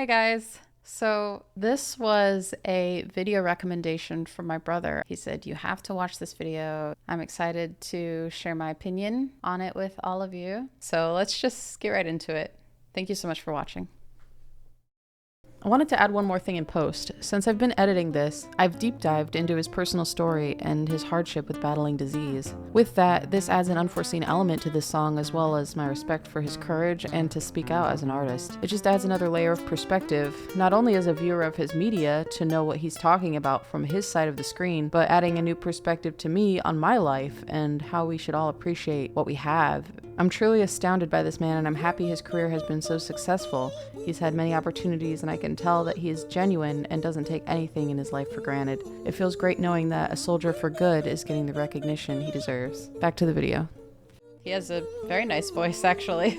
Hey guys. So this was a video recommendation from my brother. He said, you have to watch this video. I'm excited to share my opinion on it with all of you. So let's just get right into it. Thank you so much for watching. I wanted to add one more thing in post. Since I've been editing this, I've deep dived into his personal story and his hardship with battling disease. With that, this adds an unforeseen element to this song, as well as my respect for his courage and to speak out as an artist. It just adds another layer of perspective, not only as a viewer of his media to know what he's talking about from his side of the screen, but adding a new perspective to me on my life and how we should all appreciate what we have. I'm truly astounded by this man, and I'm happy his career has been so successful. He's had many opportunities, and I can tell that he is genuine and doesn't take anything in his life for granted. It feels great knowing that a soldier for good is getting the recognition he deserves. Back to the video. He has a very nice voice, actually.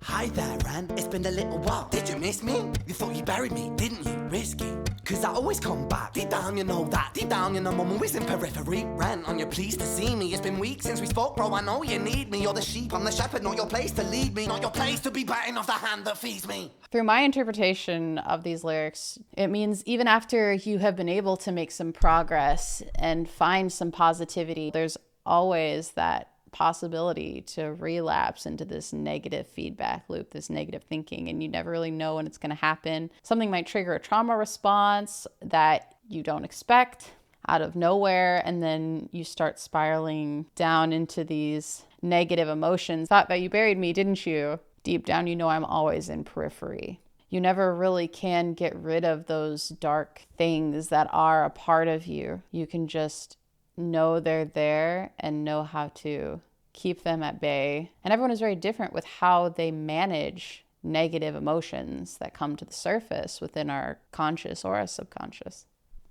Hi there, Ren. It's been a little while. Did you miss me? You thought you buried me, didn't you? Risky. Cause I always come back. Deep down, you know that. Deep down, you know I'm always in periphery. Ren, on your pleased to see me. It's been weeks since we spoke, bro. I know you need me. You're the sheep, I'm the shepherd. Not your place to lead me. Not your place to be biting off the hand that feeds me. Through my interpretation of these lyrics, it means even after you have been able to make some progress and find some positivity, there's always that possibility to relapse into this negative feedback loop, this negative thinking, and you never really know when it's going to happen. Something might trigger a trauma response that you don't expect out of nowhere, and then you start spiraling down into these negative emotions. Thought that you buried me, didn't you? Deep down, you know I'm always in periphery. You never really can get rid of those dark things that are a part of you. You can just know they're there and know how to keep them at bay. And everyone is very different with how they manage negative emotions that come to the surface within our conscious or our subconscious.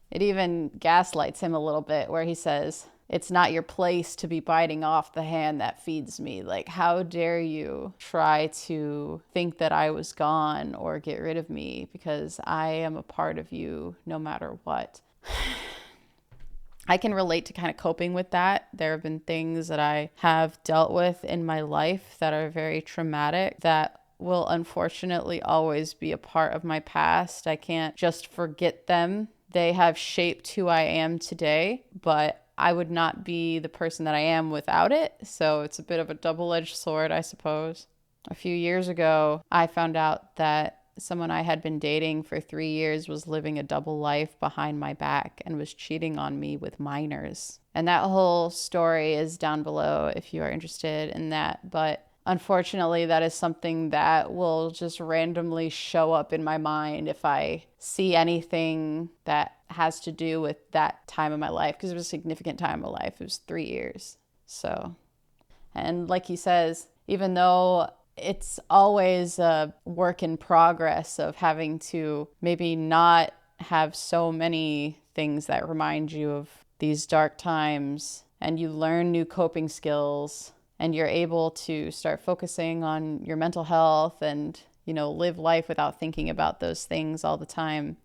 It even gaslights him a little bit where he says, it's not your place to be biting off the hand that feeds me. Like, how dare you try to think that I was gone or get rid of me, because I am a part of you no matter what. I can relate to kind of coping with that. There have been things that I have dealt with in my life that are very traumatic that will unfortunately always be a part of my past. I can't just forget them. They have shaped who I am today, but I would not be the person that I am without it. So it's a bit of a double-edged sword, I suppose. A few years ago, I found out that someone I had been dating for 3 years was living a double life behind my back and was cheating on me with minors. And that whole story is down below if you are interested in that. But unfortunately, that is something that will just randomly show up in my mind if I see anything that has to do with that time of my life, because it was a significant time of life. It was 3 years. So, and like he says, even though it's always a work in progress of having to maybe not have so many things that remind you of these dark times, and you learn new coping skills, and you're able to start focusing on your mental health and, you know, live life without thinking about those things all the time.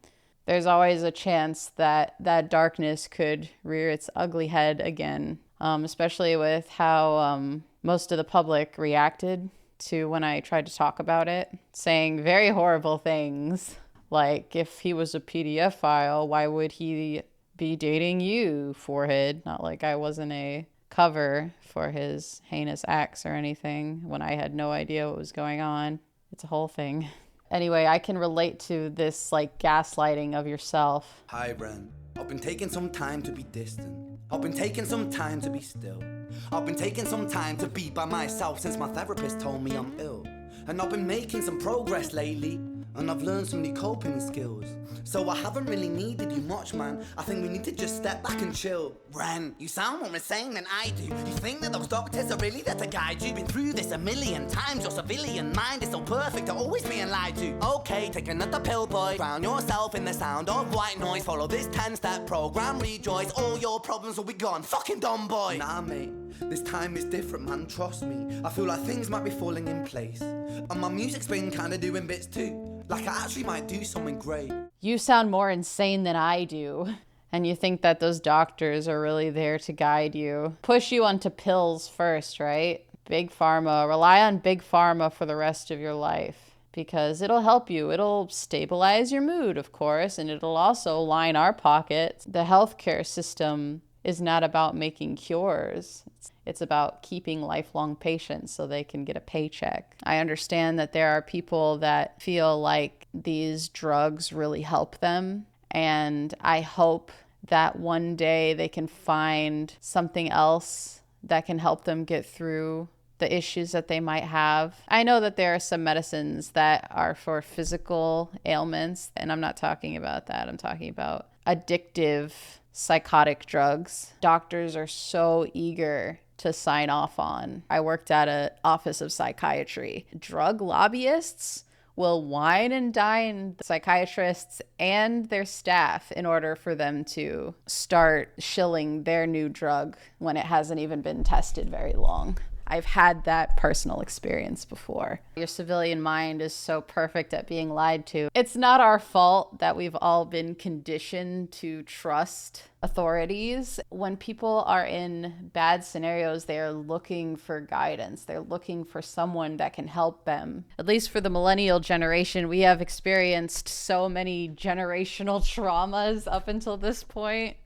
There's always a chance that that darkness could rear its ugly head again, especially with how most of the public reacted to when I tried to talk about it, saying very horrible things. Like, if he was a PDF file, why would he be dating you, forehead? Not like I wasn't a cover for his heinous acts or anything when I had no idea what was going on. It's a whole thing. Anyway, I can relate to this like gaslighting of yourself. Hi, Ren. I've been taking some time to be distant. I've been taking some time to be still. I've been taking some time to be by myself since my therapist told me I'm ill. And I've been making some progress lately, and I've learned some new coping skills. So I haven't really needed you much, man. I think we need to just step back and chill. Ren, you sound more insane than I do. You think that those doctors are really there to guide you? Been through this a million times. Your civilian mind is so perfect to always being lied to. Okay, take another pill, boy. Drown yourself in the sound of white noise. Follow this 10-step program, rejoice. All your problems will be gone. Fucking dumb boy. Nah, mate. This time is different, man. Trust me. I feel like things might be falling in place. And my music's been kinda doing bits too. Like I actually might do something great. You sound more insane than I do. And you think that those doctors are really there to guide you. Push you onto pills first, right? Big Pharma, rely on Big Pharma for the rest of your life because it'll help you. It'll stabilize your mood, of course, and it'll also line our pockets. The healthcare system is not about making cures. It's about keeping lifelong patients so they can get a paycheck. I understand that there are people that feel like these drugs really help them, and I hope that one day they can find something else that can help them get through the issues that they might have. I know that there are some medicines that are for physical ailments, and I'm not talking about that. I'm talking about addictive psychotic drugs. Doctors are so eager to sign off on. I worked at an office of psychiatry. Drug lobbyists will wine and dine psychiatrists and their staff in order for them to start shilling their new drug when it hasn't even been tested very long. I've had that personal experience before. Your civilian mind is so perfect at being lied to. It's not our fault that we've all been conditioned to trust authorities. When people are in bad scenarios, they are looking for guidance. They're looking for someone that can help them. At least for the millennial generation, we have experienced so many generational traumas up until this point.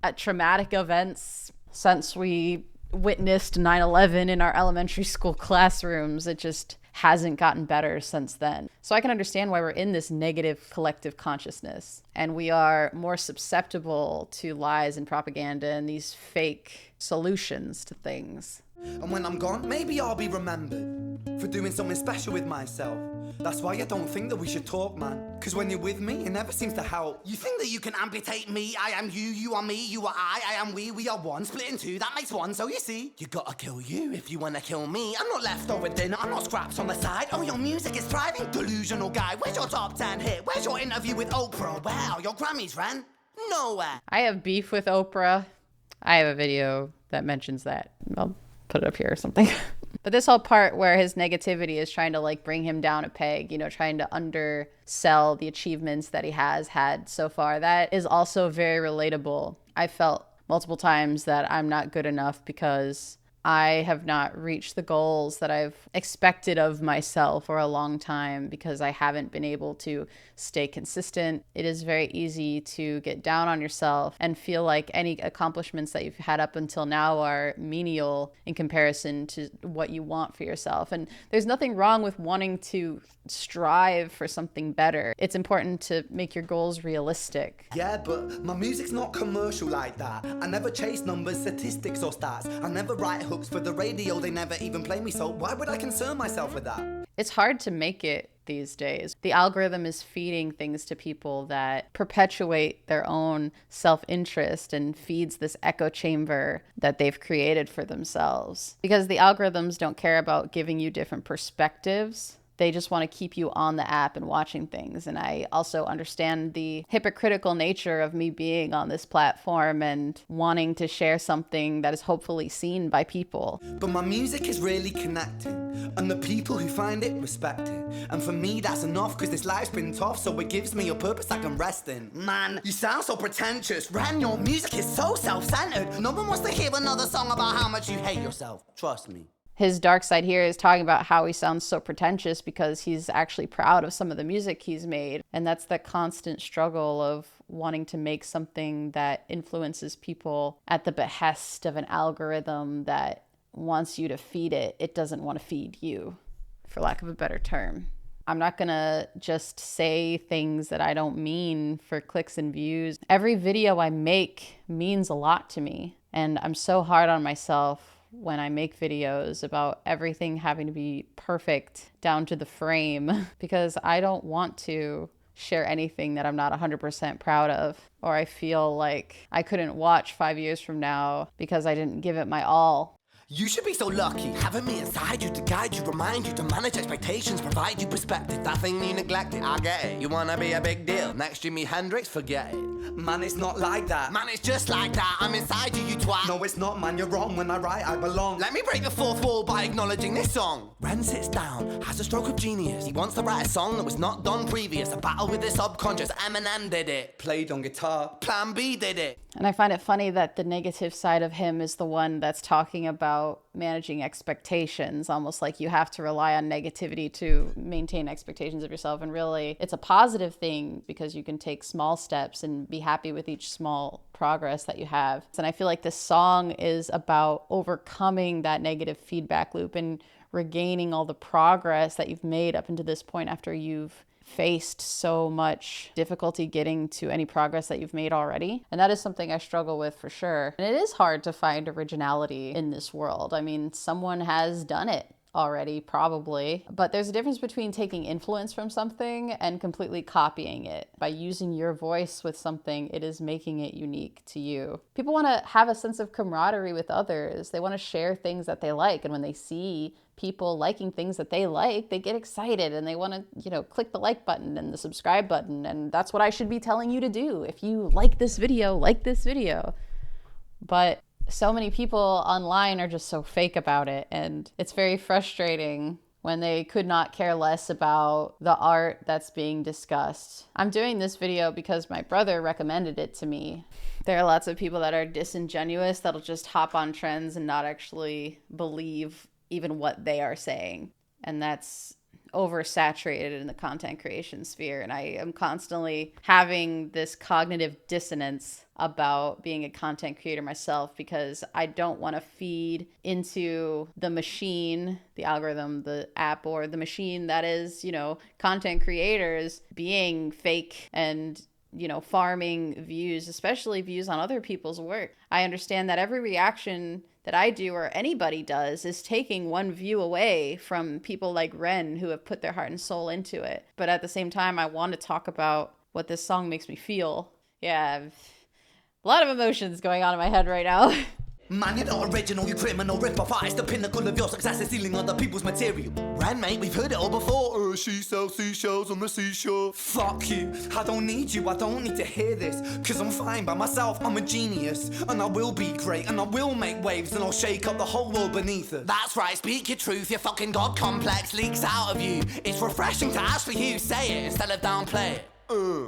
At traumatic events since we witnessed 9/11 in our elementary school classrooms. It just hasn't gotten better since then. So I can understand why we're in this negative collective consciousness, and we are more susceptible to lies and propaganda and these fake solutions to things. And when I'm gone, maybe I'll be remembered for doing something special with myself. That's why I don't think that we should talk, man. Cause when you're with me, it never seems to help. You think that you can amputate me? I am you, you are me, you are I am we are one. Split in two, that makes one, so you see. You gotta kill you if you wanna kill me. I'm not leftover dinner, I'm not scraps on the side. Oh, your music is thriving, delusional guy. Where's your top 10 hit? Where's your interview with Oprah? Wow, your Grammys, Ren? Nowhere. I have beef with Oprah. I have a video that mentions that. I'll put it up here or something. But this whole part where his negativity is trying to like bring him down a peg, trying to undersell the achievements that he has had so far, that is also very relatable. I felt multiple times that I'm not good enough because I have not reached the goals that I've expected of myself for a long time because I haven't been able to stay consistent. It is very easy to get down on yourself and feel like any accomplishments that you've had up until now are menial in comparison to what you want for yourself. And there's nothing wrong with wanting to strive for something better. It's important to make your goals realistic. Yeah, but my music's not commercial like that. I never chase numbers, statistics, or stats. I never write hooks for the radio, they never even play me, so why would I concern myself with that? It's hard to make it these days. The algorithm is feeding things to people that perpetuate their own self-interest and feeds this echo chamber that they've created for themselves. Because the algorithms don't care about giving you different perspectives. They just want to keep you on the app and watching things. And I also understand the hypocritical nature of me being on this platform and wanting to share something that is hopefully seen by people. But my music is really connecting, and the people who find it respect it. And for me, that's enough, cause this life's been tough, so it gives me a purpose I can rest in. Man, you sound so pretentious. Ren, your music is so self-centered. No one wants to hear another song about how much you hate yourself. Trust me. His dark side here is talking about how he sounds so pretentious because he's actually proud of some of the music he's made. And that's the constant struggle of wanting to make something that influences people at the behest of an algorithm that wants you to feed it. It doesn't want to feed you, for lack of a better term. I'm not gonna just say things that I don't mean for clicks and views. Every video I make means a lot to me. And I'm so hard on myself when I make videos about everything having to be perfect down to the frame because I don't want to share anything that I'm not 100% proud of, or I feel like I couldn't watch 5 years from now because I didn't give it my all. You should be so lucky, having me inside you to guide you, remind you to manage expectations, provide you perspective. That thing you neglected, I get it. You wanna be a big deal, next Jimi Hendrix, forget it. Man, it's not like that. Man, it's just like that. I'm inside you, you twat. No, it's not, man, you're wrong. When I write, I belong. Let me break the fourth wall by acknowledging this song. Ren sits down, has a stroke of genius. He wants to write a song that was not done previous. A battle with the subconscious, Eminem did it. Played on guitar, Plan B did it. And I find it funny that the negative side of him is the one that's talking about about managing expectations, almost like you have to rely on negativity to maintain expectations of yourself. And really, it's a positive thing because you can take small steps and be happy with each small progress that you have. And I feel like this song is about overcoming that negative feedback loop and regaining all the progress that you've made up until this point after you've faced so much difficulty getting to any progress that you've made already. And that is something I struggle with for sure. And it is hard to find originality in this world. I mean, someone has done it already, probably, but there's a difference between taking influence from something and completely copying it. By using your voice with something, it is making it unique to you. People want to have a sense of camaraderie with others. They want to share things that they like, and when they see people liking things that they like, they get excited and they want to, click the like button and the subscribe button. And that's what I should be telling you to do. If you like this video, like this video. But so many people online are just so fake about it. And it's very frustrating when they could not care less about the art that's being discussed. I'm doing this video because my brother recommended it to me. There are lots of people that are disingenuous that'll just hop on trends and not actually believe even what they are saying. And that's oversaturated in the content creation sphere. And I am constantly having this cognitive dissonance about being a content creator myself because I don't want to feed into the machine, the algorithm, the app, or the machine that is, content creators being fake and farming views, especially views on other people's work. I understand that every reaction that I do or anybody does is taking one view away from people like Ren who have put their heart and soul into it. But at the same time, I want to talk about what this song makes me feel. Yeah, a lot of emotions going on in my head right now. Man, you're not original, you criminal rip-off artist. The pinnacle of your success is stealing other people's material. Ran, mate, we've heard it all before. She sells seashells on the seashore. Fuck you, I don't need you, I don't need to hear this. Cause I'm fine by myself, I'm a genius. And I will be great, and I will make waves. And I'll shake up the whole world beneath us. That's right, speak your truth, your fucking God complex leaks out of you. It's refreshing to actually hear you say it instead of downplay it.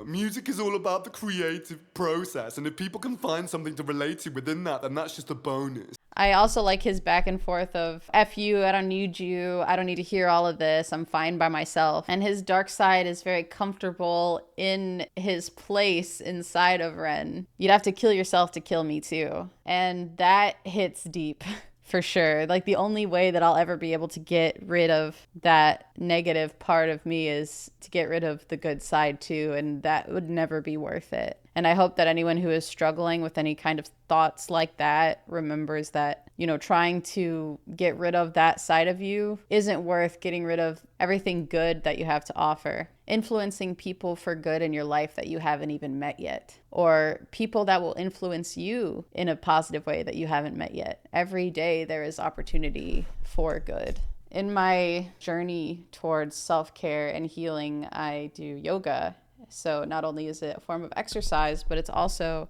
Music is all about the creative process, and if people can find something to relate to within that, then that's just a bonus. I also like his back and forth of, F you, I don't need you, I don't need to hear all of this, I'm fine by myself. And his dark side is very comfortable in his place inside of Ren. You'd have to kill yourself to kill me too. And that hits deep. For sure. Like the only way that I'll ever be able to get rid of that negative part of me is to get rid of the good side too. And that would never be worth it. And I hope that anyone who is struggling with any kind of thoughts like that remembers that, trying to get rid of that side of you isn't worth getting rid of everything good that you have to offer. Influencing people for good in your life that you haven't even met yet, or people that will influence you in a positive way that you haven't met yet. Every day there is opportunity for good. In my journey towards self-care and healing, I do yoga. So not only is it a form of exercise, but it's also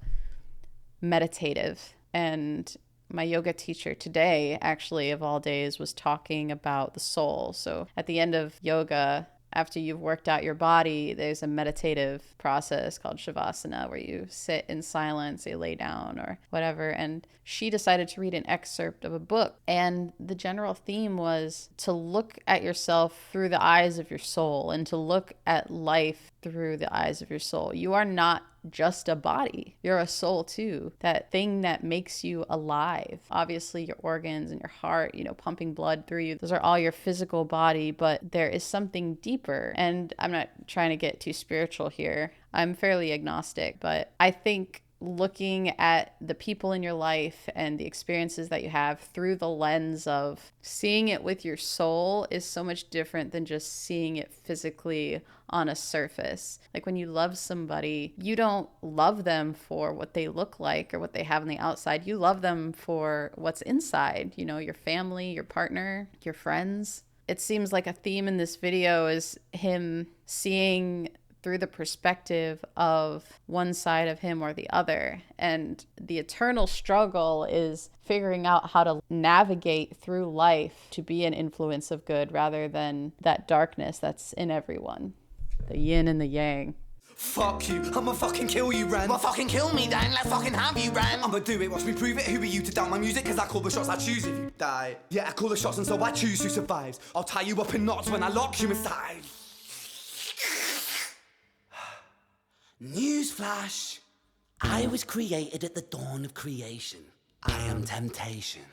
meditative. And my yoga teacher today, actually of all days, was talking about the soul. So at the end of yoga, after you've worked out your body, there's a meditative process called Shavasana where you sit in silence, you lay down or whatever. And she decided to read an excerpt of a book. And the general theme was to look at yourself through the eyes of your soul and to look at life through the eyes of your soul. You are not just a body. You're a soul too. That thing that makes you alive. Obviously your organs and your heart, pumping blood through you. Those are all your physical body, but there is something deeper. And I'm not trying to get too spiritual here. I'm fairly agnostic, but I think looking at the people in your life and the experiences that you have through the lens of seeing it with your soul is so much different than just seeing it physically on a surface. Like when you love somebody, you don't love them for what they look like or what they have on the outside. You love them for what's inside, your family, your partner, your friends. It seems like a theme in this video is him seeing through the perspective of one side of him or the other. And the eternal struggle is figuring out how to navigate through life to be an influence of good rather than that darkness that's in everyone. The yin and the yang. Fuck you, I'ma fucking kill you, Rens. Well, fucking kill me then, let's fucking have you, Rens. I'ma do it, watch me prove it. Who are you to doubt my music? Cause I call the shots, I choose if you die. Yeah, I call the shots and so I choose who survives. I'll tie you up in knots when I lock you inside. Newsflash. I was created at the dawn of creation. I am temptation.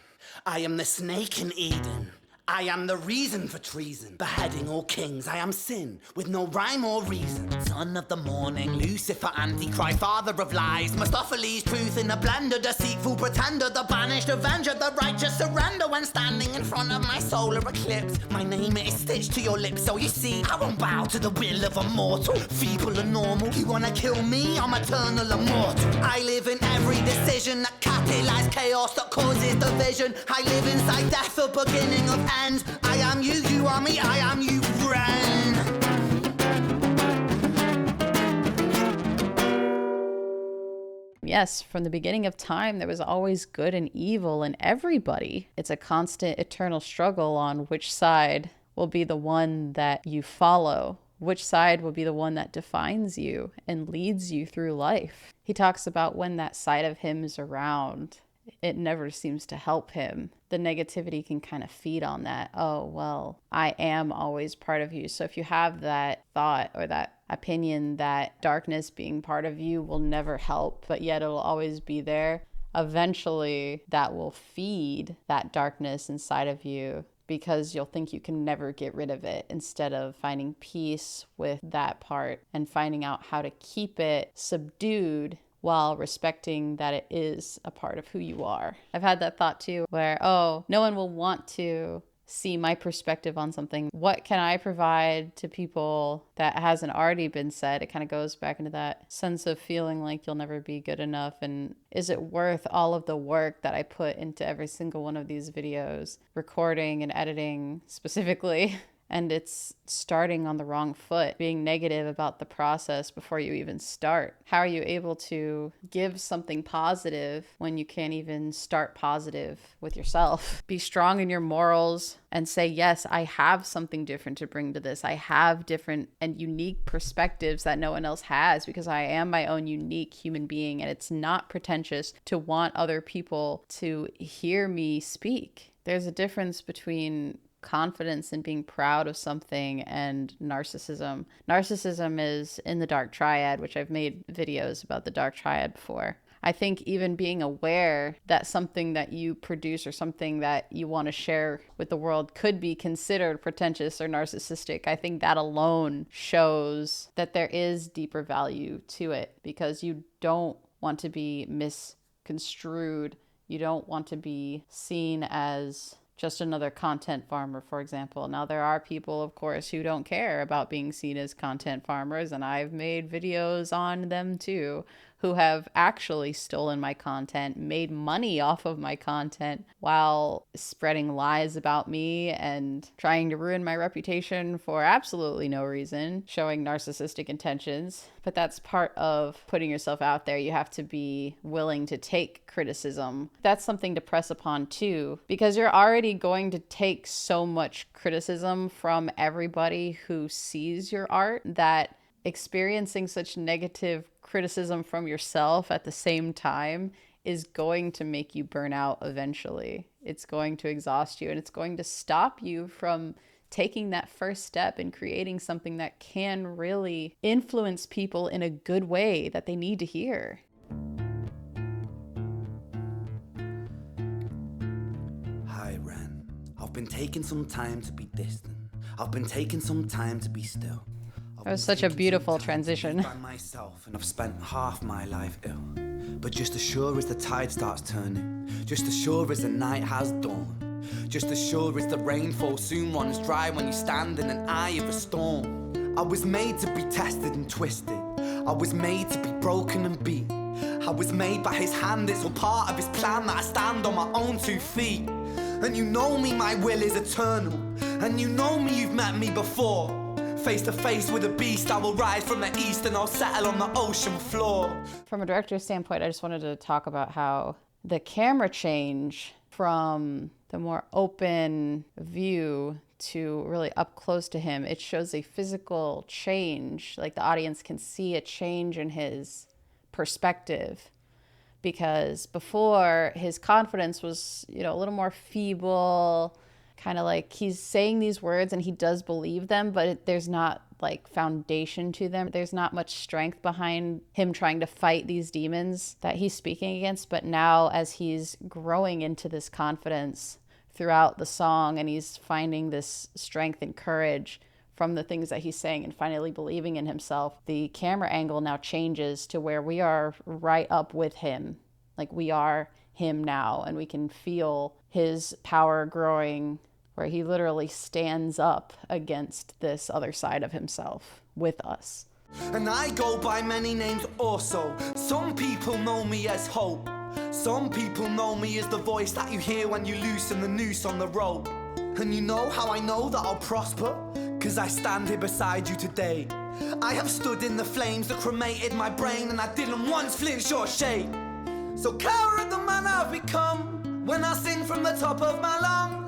I am the snake in Eden. I am the reason for treason, beheading all kings. I am sin, with no rhyme or reason. Son of the morning, Lucifer, Antichrist, father of lies. Mephistophelies, truth in a blender, deceitful pretender, the banished avenger, the righteous surrender. When standing in front of my solar eclipse, my name is stitched to your lips, so you see, I won't bow to the will of a mortal. Feeble and normal, you wanna kill me? I'm eternal immortal. I live in every decision that catalyzes chaos, that causes division. I live inside death, the beginning of end. I am you, you are me, I am you, friend. Yes, from the beginning of time, there was always good and evil in everybody. It's a constant, eternal struggle on which side will be the one that you follow, which side will be the one that defines you and leads you through life. He talks about when that side of him is around, it never seems to help him. The negativity can kind of feed on that. Oh, well, I am always part of you. So if you have that thought or that opinion that darkness being part of you will never help, but yet it'll always be there, eventually that will feed that darkness inside of you, because you'll think you can never get rid of it, instead of finding peace with that part and finding out how to keep it subdued while respecting that it is a part of who you are. I've had that thought too, where, oh, no one will want to see my perspective on something. What can I provide to people that hasn't already been said? It kind of goes back into that sense of feeling like you'll never be good enough. And is it worth all of the work that I put into every single one of these videos, recording and editing specifically? And it's starting on the wrong foot, being negative about the process before you even start. How are you able to give something positive when you can't even start positive with yourself? Be strong in your morals and say, yes, I have something different to bring to this. I have different and unique perspectives that no one else has, because I am my own unique human being. And it's not pretentious to want other people to hear me speak. There's a difference between confidence and being proud of something and narcissism. Narcissism is in the dark triad, which I've made videos about the dark triad before. I think even being aware that something that you produce or something that you want to share with the world could be considered pretentious or narcissistic, I think that alone shows that there is deeper value to it, because you don't want to be misconstrued. You don't want to be seen as just another content farmer, for example. Now, there are people, of course, who don't care about being seen as content farmers, and I've made videos on them too, who have actually stolen my content, made money off of my content while spreading lies about me and trying to ruin my reputation for absolutely no reason, showing narcissistic intentions. But that's part of putting yourself out there. You have to be willing to take criticism. That's something to press upon too, because you're already going to take so much criticism from everybody who sees your art, that experiencing such negative criticism from yourself at the same time is going to make you burn out eventually. It's going to exhaust you, and it's going to stop you from taking that first step and creating something that can really influence people in a good way that they need to hear. Hi, Ren. I've been taking some time to be distant. I've been taking some time to be still. That was such a beautiful transition. By myself, and I've spent half my life ill. But just as sure as the tide starts turning, just as sure as the night has dawned, just as sure as the rainfall soon runs dry when you stand in an eye of a storm. I was made to be tested and twisted. I was made to be broken and beat. I was made by his hand, it's all part of his plan that I stand on my own 2 feet. And you know me, my will is eternal. And you know me, you've met me before. Face to face with a beast, I will rise from the east and I'll settle on the ocean floor. From a director's standpoint, I just wanted to talk about how the camera change from the more open view to really up close to him, it shows a physical change. Like the audience can see a change in his perspective, because before his confidence was, a little more feeble, kind of like he's saying these words and he does believe them, but there's not like foundation to them. There's not much strength behind him trying to fight these demons that he's speaking against. But now, as he's growing into this confidence throughout the song, and he's finding this strength and courage from the things that he's saying and finally believing in himself, the camera angle now changes to where we are right up with him. Like we are him now, and we can feel his power growing, where he literally stands up against this other side of himself with us. And I go by many names also. Some people know me as Hope. Some people know me as the voice that you hear when you loosen the noose on the rope. And you know how I know that I'll prosper? 'Cause I stand here beside you today. I have stood in the flames that cremated my brain, and I didn't once flinch or shake. So cower at the man I've become when I sing from the top of my lungs,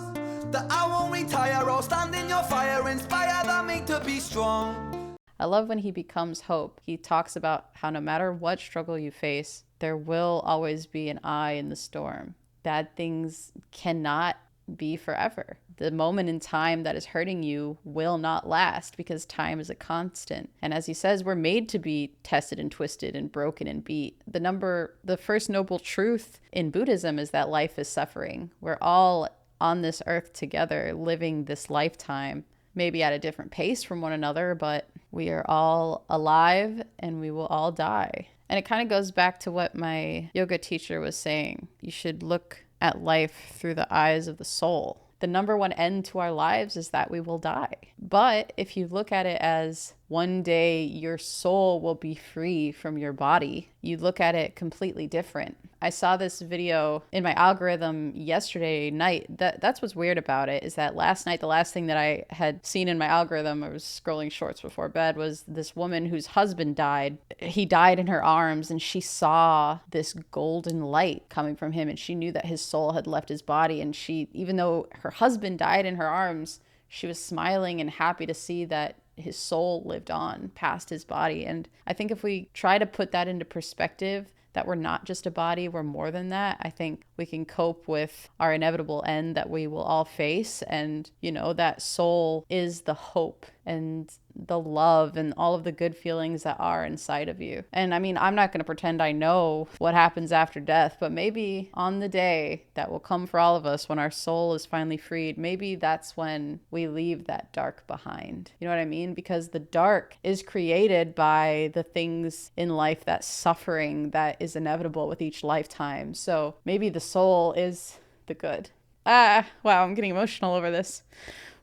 that I won't retire, I'll stand in your fire, inspire that me to be strong. I love when he becomes Hope. He talks about how no matter what struggle you face, there will always be an eye in the storm. Bad things cannot be forever. The moment in time that is hurting you will not last, because time is a constant. And as he says, we're made to be tested and twisted and broken and beat. The first noble truth in Buddhism is that life is suffering. We're all on this earth together, living this lifetime, maybe at a different pace from one another, but we are all alive and we will all die. And it kind of goes back to what my yoga teacher was saying. You should look at life through the eyes of the soul. The number one end to our lives is that we will die. But if you look at it as one day your soul will be free from your body, you look at it completely different. I saw this video in my algorithm yesterday night. That's what's weird about it, is that last night, the last thing that I had seen in my algorithm, I was scrolling shorts before bed, was this woman whose husband died. He died in her arms, and she saw this golden light coming from him, and she knew that his soul had left his body. And she, even though her husband died in her arms, she was smiling and happy to see that his soul lived on past his body. And I think if we try to put that into perspective, that we're not just a body, we're more than that, I think we can cope with our inevitable end that we will all face. And, that soul is the hope and the love and all of the good feelings that are inside of you. And I mean, I'm not going to pretend I know what happens after death, but maybe on the day that will come for all of us when our soul is finally freed, maybe that's when we leave that dark behind. You know what I mean? Because the dark is created by the things in life, that suffering that is inevitable with each lifetime. So maybe the soul is the good. Wow, I'm getting emotional over this.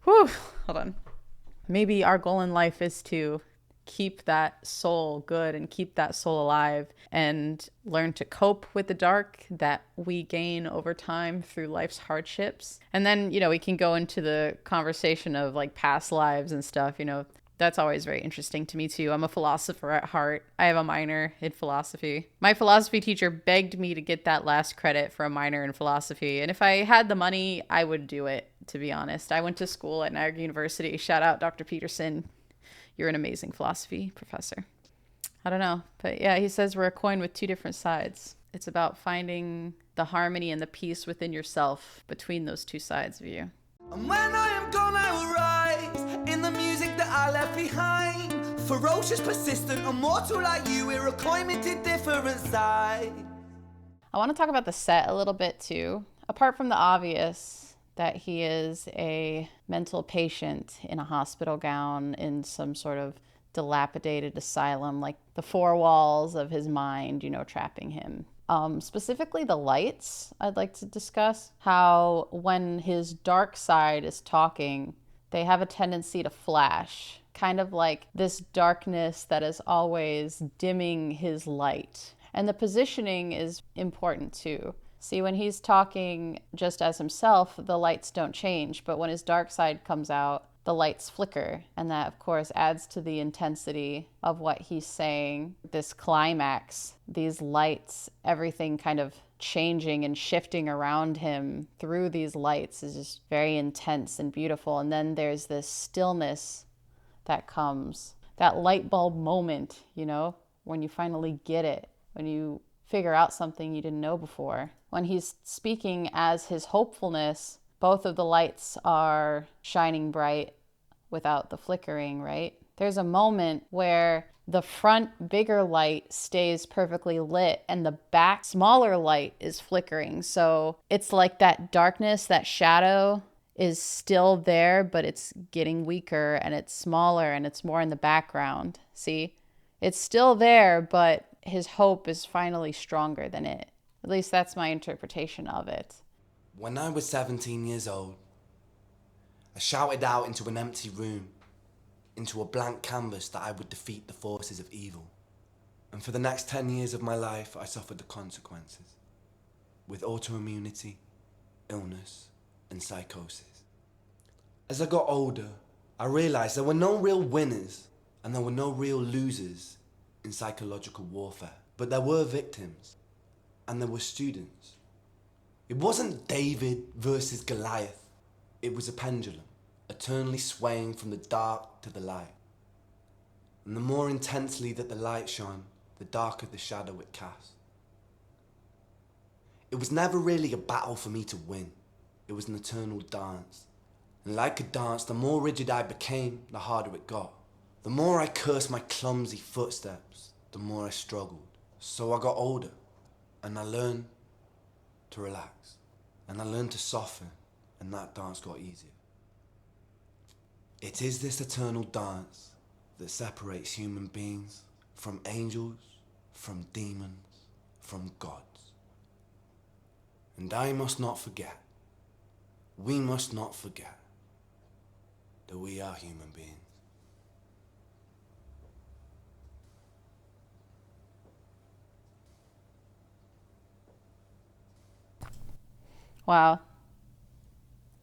Whew, hold on. Maybe our goal in life is to keep that soul good and keep that soul alive, and learn to cope with the dark that we gain over time through life's hardships. And then, we can go into the conversation of like past lives and stuff, That's always very interesting to me too. I'm a philosopher at heart. I have a minor in philosophy. My philosophy teacher begged me to get that last credit for a minor in philosophy. And if I had the money, I would do it, to be honest. I went to school at Niagara University. Shout out Dr. Peterson. You're an amazing philosophy professor. I don't know. But yeah, he says we're a coin with two different sides. It's about finding the harmony and the peace within yourself between those two sides of you. And when I am gone, I will rise in the music that I left behind. Ferocious, persistent, immortal like you, we're a coin with two different sides. I want to talk about the set a little bit too. Apart from the obvious that he is a mental patient in a hospital gown in some sort of dilapidated asylum, like the four walls of his mind, trapping him. Specifically the lights, I'd like to discuss how when his dark side is talking, they have a tendency to flash, kind of like this darkness that is always dimming his light. And the positioning is important too. See, when he's talking just as himself, the lights don't change, but when his dark side comes out, the lights flicker. And that, of course, adds to the intensity of what he's saying. This climax, these lights, everything kind of changing and shifting around him through these lights is just very intense and beautiful. And then there's this stillness that comes, that light bulb moment, you know, when you finally get it, when you figure out something you didn't know before. When he's speaking as his hopefulness, both of the lights are shining bright without the flickering, right? There's a moment where the front bigger light stays perfectly lit and the back smaller light is flickering. So it's like that darkness, that shadow is still there, but it's getting weaker and it's smaller and it's more in the background. See? It's still there, but his hope is finally stronger than it. At least that's my interpretation of it. When I was 17 years old, I shouted out into an empty room, into a blank canvas, that I would defeat the forces of evil. And for the next 10 years of my life, I suffered the consequences, with autoimmunity, illness, and psychosis. As I got older, I realized there were no real winners and there were no real losers in psychological warfare, but there were victims and there were students. It wasn't David versus Goliath. It was a pendulum, eternally swaying from the dark to the light. And the more intensely that the light shone, the darker the shadow it cast. It was never really a battle for me to win. It was an eternal dance. And like a dance, the more rigid I became, the harder it got. The more I cursed my clumsy footsteps, the more I struggled. So I got older, and I learned to relax. And I learned to soften, and that dance got easier. It is this eternal dance that separates human beings from angels, from demons, from gods. And I must not forget, we must not forget, that we are human beings. Wow.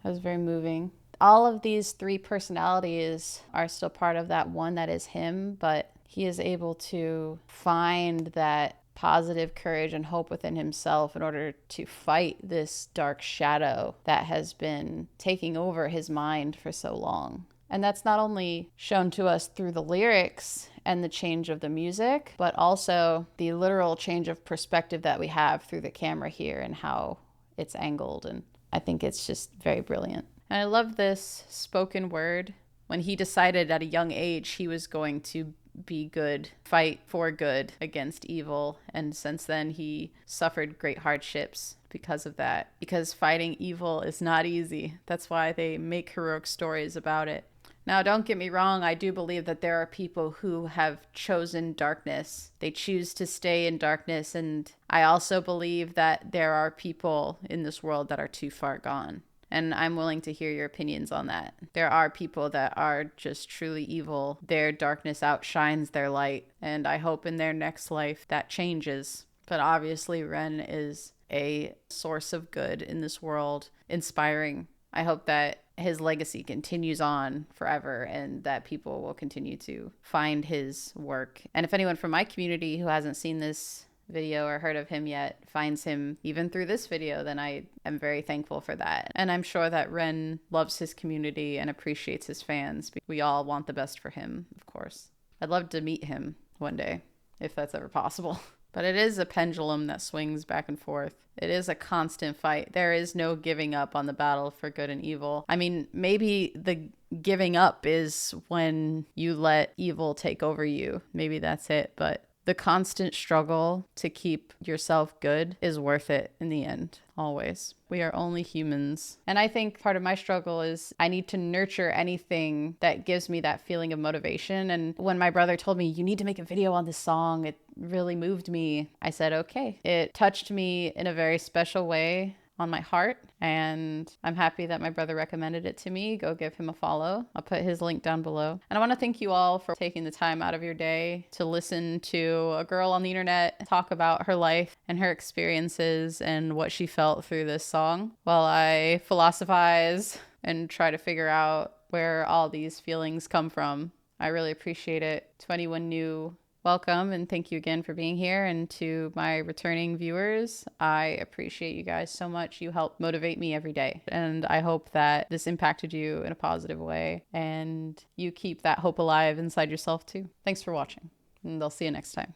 That was very moving. All of these three personalities are still part of that one that is him, but he is able to find that positive courage and hope within himself in order to fight this dark shadow that has been taking over his mind for so long. And that's not only shown to us through the lyrics and the change of the music, but also the literal change of perspective that we have through the camera here and how it's angled. And I think it's just very brilliant. And I love this spoken word. When he decided at a young age he was going to be good, fight for good against evil. And since then he suffered great hardships because of that. Because fighting evil is not easy. That's why they make heroic stories about it. Now, don't get me wrong, I do believe that there are people who have chosen darkness. They choose to stay in darkness, and I also believe that there are people in this world that are too far gone. And I'm willing to hear your opinions on that. There are people that are just truly evil. Their darkness outshines their light, and I hope in their next life that changes. But obviously, Ren is a source of good in this world, inspiring. I hope that his legacy continues on forever and that people will continue to find his work. And if anyone from my community who hasn't seen this video or heard of him yet finds him even through this video, then I am very thankful for that. And I'm sure that Ren loves his community and appreciates his fans. We all want the best for him, of course. I'd love to meet him one day, if that's ever possible. But it is a pendulum that swings back and forth. It is a constant fight. There is no giving up on the battle for good and evil. I mean, maybe the giving up is when you let evil take over you. Maybe that's it. But the constant struggle to keep yourself good is worth it in the end, always. We are only humans. And I think part of my struggle is I need to nurture anything that gives me that feeling of motivation. And when my brother told me, you need to make a video on this song, it really moved me. I said, okay. It touched me in a very special way on my heart, and I'm happy that my brother recommended it to me. Go give him a follow. I'll put his link down below. And I want to thank you all for taking the time out of your day to listen to a girl on the internet talk about her life and her experiences and what she felt through this song while I philosophize and try to figure out where all these feelings come from. I really appreciate it. To anyone new, Welcome, and thank you again for being here. And to my returning viewers, I appreciate you guys so much. You help motivate me every day. And I hope that this impacted you in a positive way and you keep that hope alive inside yourself too. Thanks for watching, and I'll see you next time.